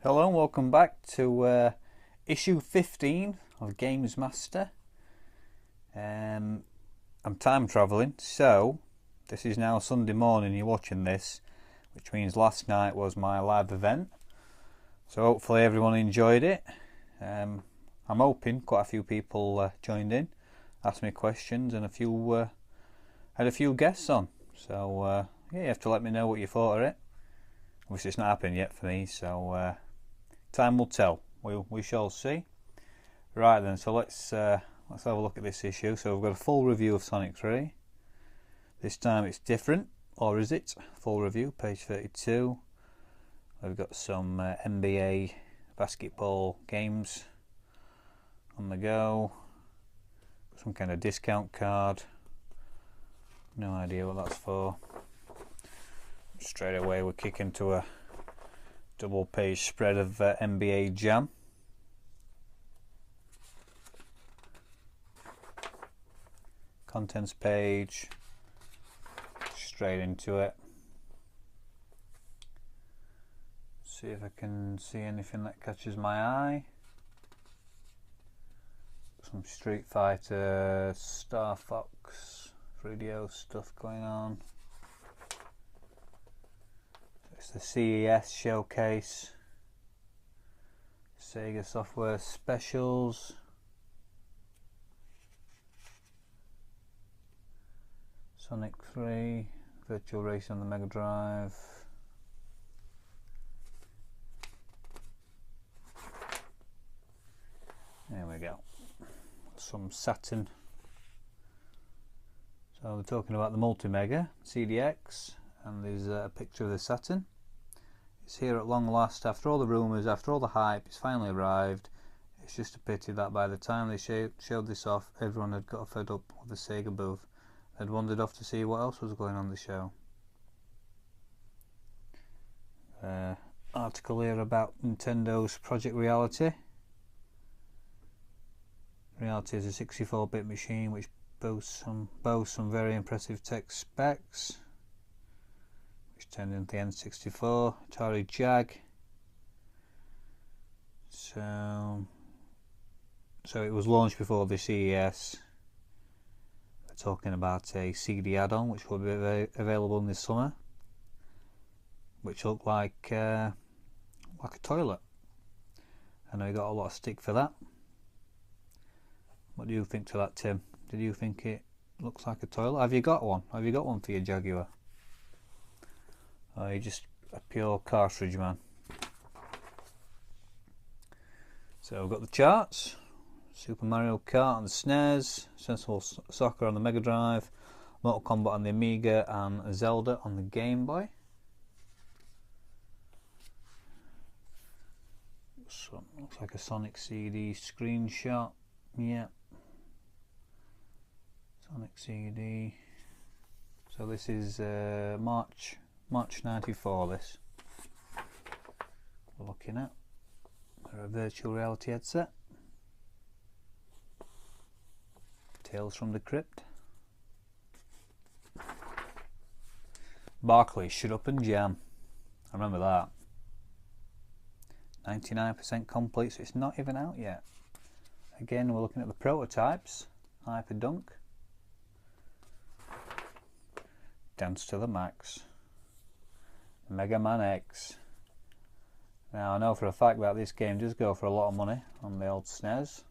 Hello and welcome back to issue 15 of GamesMaster. I'm time travelling, so this is now Sunday morning you're watching this, which means last night was my live event. So hopefully everyone enjoyed it. I'm hoping quite a few people joined in, asked me questions, and had a few guests on. So yeah, you have to let me know what you thought of it. Obviously it's not happened yet for me, so time will tell. We shall see. Right then, so let's have a look at this issue. So we've got a full review of Sonic 3. This time it's different, or is it? Full review, page 32. We've got some NBA basketball games on the go. Some kind of discount card. No idea what that's for. Straight away we kick into a double page spread of NBA Jam. Contents page. Straight into it. See if I can see anything that catches my eye. Some Street Fighter, Star Fox, 3DO stuff going on. It's the CES showcase. Sega software specials. Sonic 3, Virtual Race on the Mega Drive. There we go. Some Saturn. So we're talking about the Multi-Mega CDX, and there's a picture of the Saturn. It's here at long last. After all the rumours, after all the hype, it's finally arrived. It's just a pity that by the time they showed this off, everyone had got fed up with the Sega booth. They'd wandered off to see what else was going on the show. Article here about Nintendo's Project Reality. Reality is a 64-bit machine which boasts some very impressive tech specs, which turned into the N64, Atari Jag. So it was launched before the CES. They're talking about a CD add-on which will be available in the summer, which looked like a toilet. I know you got a lot of stick for that. What do you think to that, Tim? Did you think it looks like a toilet? Have you got one? Have you got one for your Jaguar? Or are you just a pure cartridge man? So we've got the charts. Super Mario Kart on the SNES, Sensible Soccer on the Mega Drive, Mortal Kombat on the Amiga, and Zelda on the Game Boy. So looks like a Sonic CD screenshot. Yeah. Sonic CD. So this is March 94. This we're looking at a virtual reality headset. Tales from the Crypt. Barclay, shut up and jam. I remember that. 99% complete, so it's not even out yet. Again, we're looking at the prototypes. Hyper Dunk. Dance to the Max. Mega Man X. Now I know for a fact that this game does go for a lot of money on the old SNES.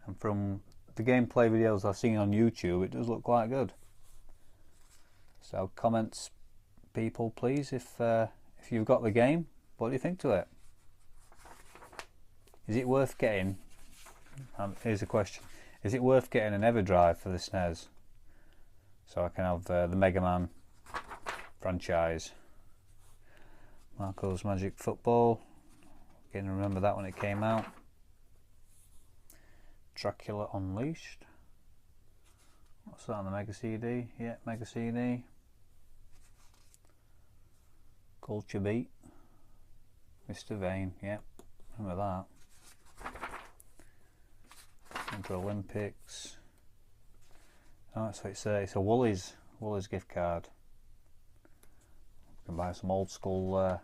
And from the gameplay videos I've seen on YouTube, it does look quite good. So comments, people, please, if you've got the game, what do you think to it? Is it worth getting? Here's a question: is it worth getting an EverDrive for the SNES, so I can have the Mega Man franchise? Marco's Magic Football. Again, remember that when it came out. Dracula Unleashed. What's that on the Mega CD? Yeah, Mega CD. Culture Beat. Mr. Vane. Yeah, remember that. Winter Olympics. Oh, so it's a Woolies gift card. You can buy some old school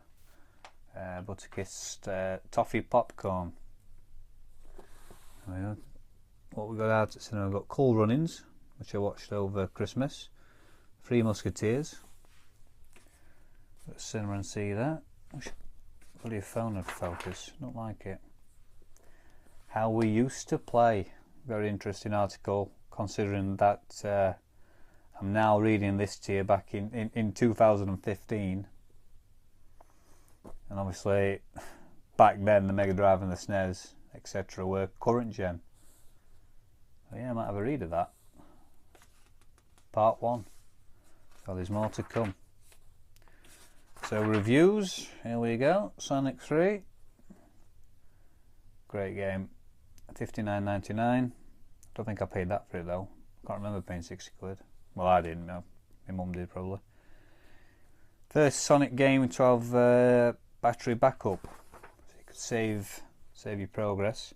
Butterkist toffee popcorn. What we got out at cinema, we've got Cool Runnings, which I watched over Christmas. Three Musketeers. Go to cinema and see that. Bloody phone would focus, don't like it. How We Used to Play. Very interesting article, considering that I'm now reading this to you back in 2015. And obviously, back then the Mega Drive and the SNES, etc. were current gen. So yeah, I might have a read of that. Part 1. So there's more to come. So reviews, here we go. Sonic 3. Great game. $59.99. Don't think I paid that for it though. Can't remember paying 60 quid. Well, I didn't know. My mum did probably. First Sonic game to have battery backup, so you could save your progress.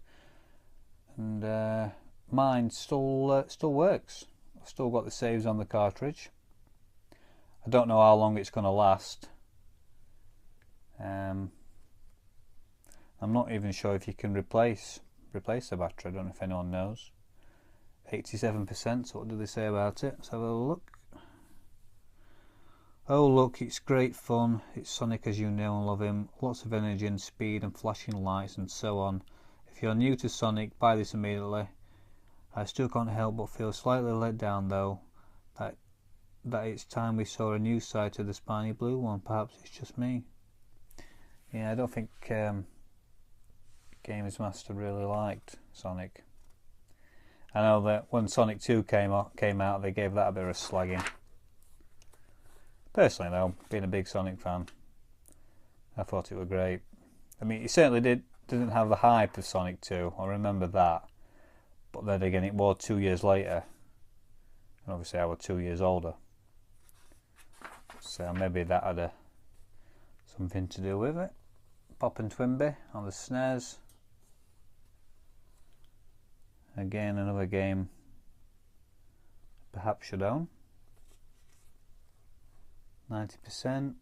And mine still works. I've still got the saves on the cartridge. I don't know how long it's going to last. I'm not even sure if you can replace the battery. I don't know if anyone knows. 87%, so what do they say about it? Let's have a look. Oh look, it's great fun. It's Sonic as you know and love him. Lots of energy and speed and flashing lights and so on. If you're new to Sonic, buy this immediately. I still can't help but feel slightly let down though, that it's time we saw a new side to the spiny blue one. Perhaps it's just me. Yeah, I don't think GamesMaster really liked Sonic. I know that when Sonic 2 came out, they gave that a bit of a slagging. Personally though, being a big Sonic fan, I thought it was great. I mean, it certainly didn't have the hype of Sonic 2, I remember that. But then again, it was 2 years later. And obviously I was 2 years older. So maybe that had something to do with it. Pop and Twimby on the SNES. Again, another game perhaps should own. 90%.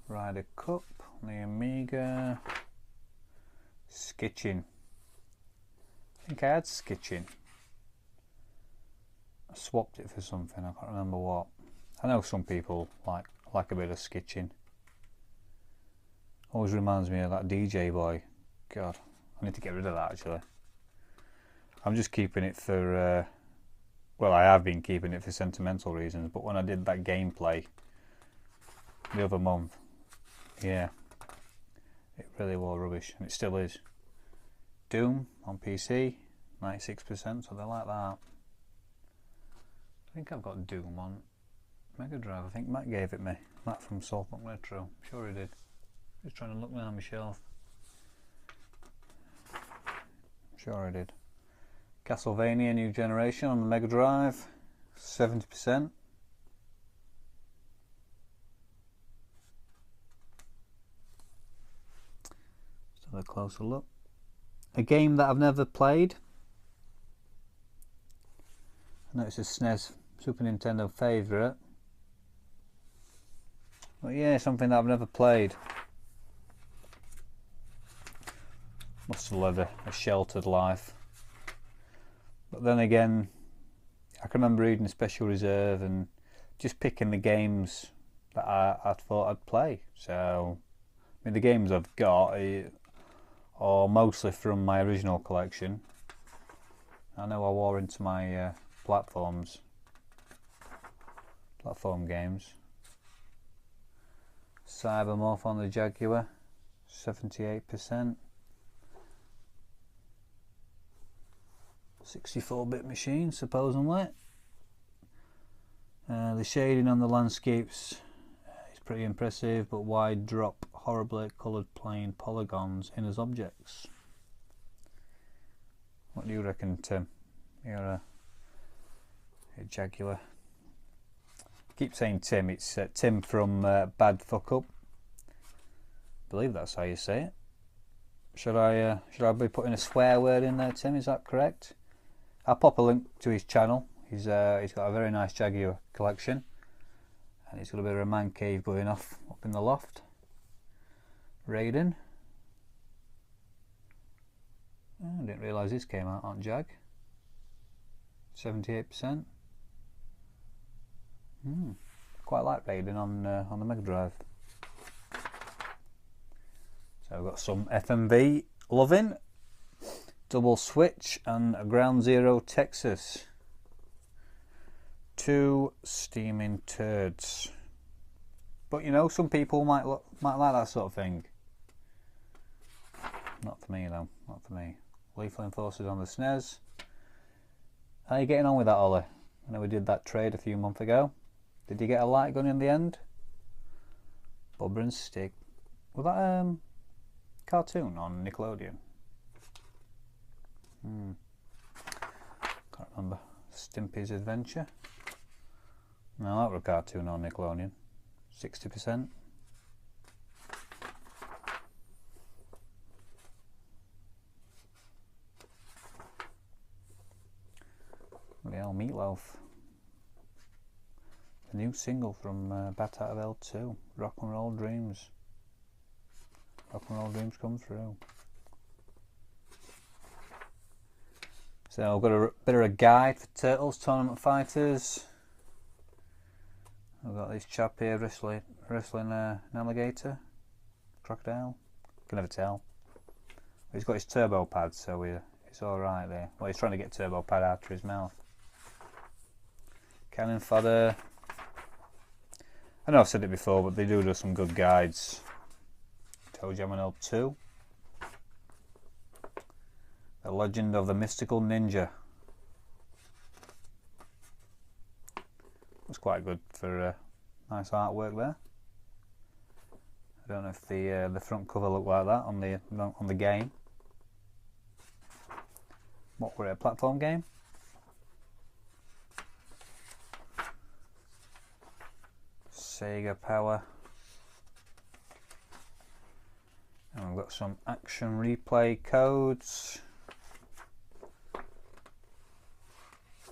Ryder Cup on the Amiga. Skitching. I think I had Skitching. I swapped it for something, I can't remember what. I know some people like a bit of Skitching. Always reminds me of that DJ boy. God, I need to get rid of that actually. I'm just keeping it for, well, I have been keeping it for sentimental reasons, but when I did that gameplay the other month, yeah, it really was rubbish, and it still is. Doom on PC, 96%, so they like that. I think I've got Doom on Mega Drive. I think Matt gave it me. Matt from Saltpunk Retro. I'm sure he did. Just trying to look down my shelf. I'm sure I did. Castlevania New Generation on the Mega Drive, 70%. Let's have a closer look. A game that I've never played. I know it's a SNES Super Nintendo favourite. But yeah, something that I've never played. Must have led a sheltered life. But then again, I can remember reading Special Reserve and just picking the games that I thought I'd play. So, I mean, the games I've got are mostly from my original collection. I know I wore into my platform games. Cybermorph on the Jaguar, 78%. 64-bit machine, supposedly. The shading on the landscapes is pretty impressive, but wide drop, horribly coloured plain polygons in as objects. What do you reckon, Tim? You're a Jaguar. I keep saying Tim, it's Tim from Bad Fuck Up. I believe that's how you say it. Should I be putting a swear word in there, Tim? Is that correct? I'll pop a link to his channel. He's got a very nice Jaguar collection. And he's got a bit of a man cave going off up in the loft. Raiden. Oh, I didn't realise this came out on Jag. 78%. Quite like Raiden on the Mega Drive. So we've got some FMV loving, Double Switch and a Ground Zero Texas. 2 steaming turds. But you know, some people might like that sort of thing. Not for me though, not for me. Lethal Enforcers on the SNES. How are you getting on with that, Ollie? I know we did that trade a few months ago. Did you get a light gun in the end? Bubba and Stick. Was that cartoon on Nickelodeon? Can't remember. Stimpy's Adventure. No, that was a cartoon on Nickelodeon. 60%. Bloody hell, Meatloaf. The new single from Bat Out of Hell 2, Rock and Roll Dreams. Rock and Roll Dreams come through. So I've got a bit of a guide for Turtles Tournament Fighters. I've got this chap here wrestling an alligator, crocodile. Can never tell. He's got his turbo pad, so it's all right there. Well, he's trying to get turbo pad out of his mouth. Cannon fodder. I know I've said it before, but they do some good guides. Toe Jam and L2. The Legend of the Mystical Ninja. It's quite good for nice artwork there. I don't know if the front cover looked like that on the game. What were it, a platform game? Sega Power. And we've got some action replay codes.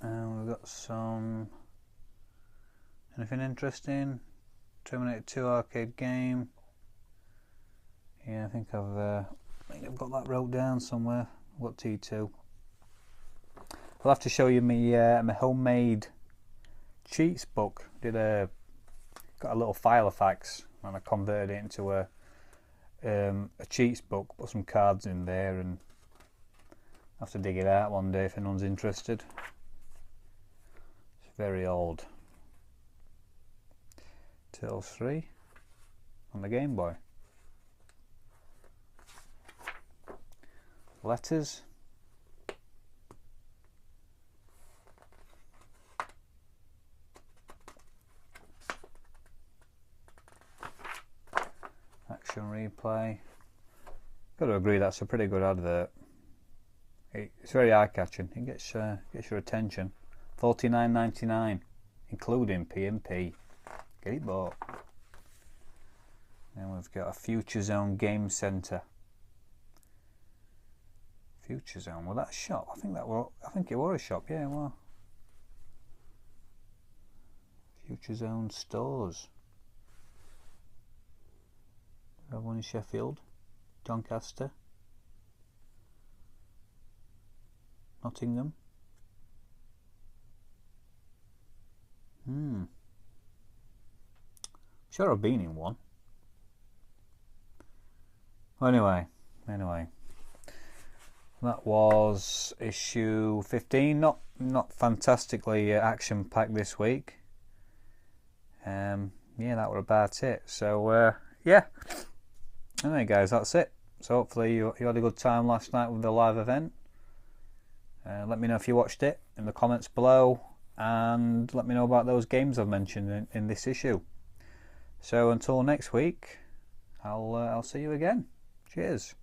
And we've got some... Anything interesting? Terminator 2 arcade game. Yeah, I think I've got that wrote down somewhere. What T2? I'll have to show you my homemade cheats book. Got a little file of facts and I converted it into a cheats book. Put some cards in there and I have to dig it out one day if anyone's interested. It's very old. Turtles 3 on the Game Boy. Letters. Action replay. Got to agree that's a pretty good advert. It's very eye-catching. It gets your attention. $49.99, including P&P. Get it bought. Then we've got a Future Zone Game Centre. Future Zone. Well, that's a shop. I think it was a shop. Yeah, well. Future Zone stores. We have one in Sheffield, Doncaster, Nottingham. Sure, I've been in one. Anyway, that was issue 15. Not fantastically action-packed this week. Yeah, that were about it. So yeah. Anyway, guys, that's it. So hopefully you had a good time last night with the live event. Let me know if you watched it in the comments below, and let me know about those games I've mentioned in this issue. So until next week, I'll see you again. Cheers.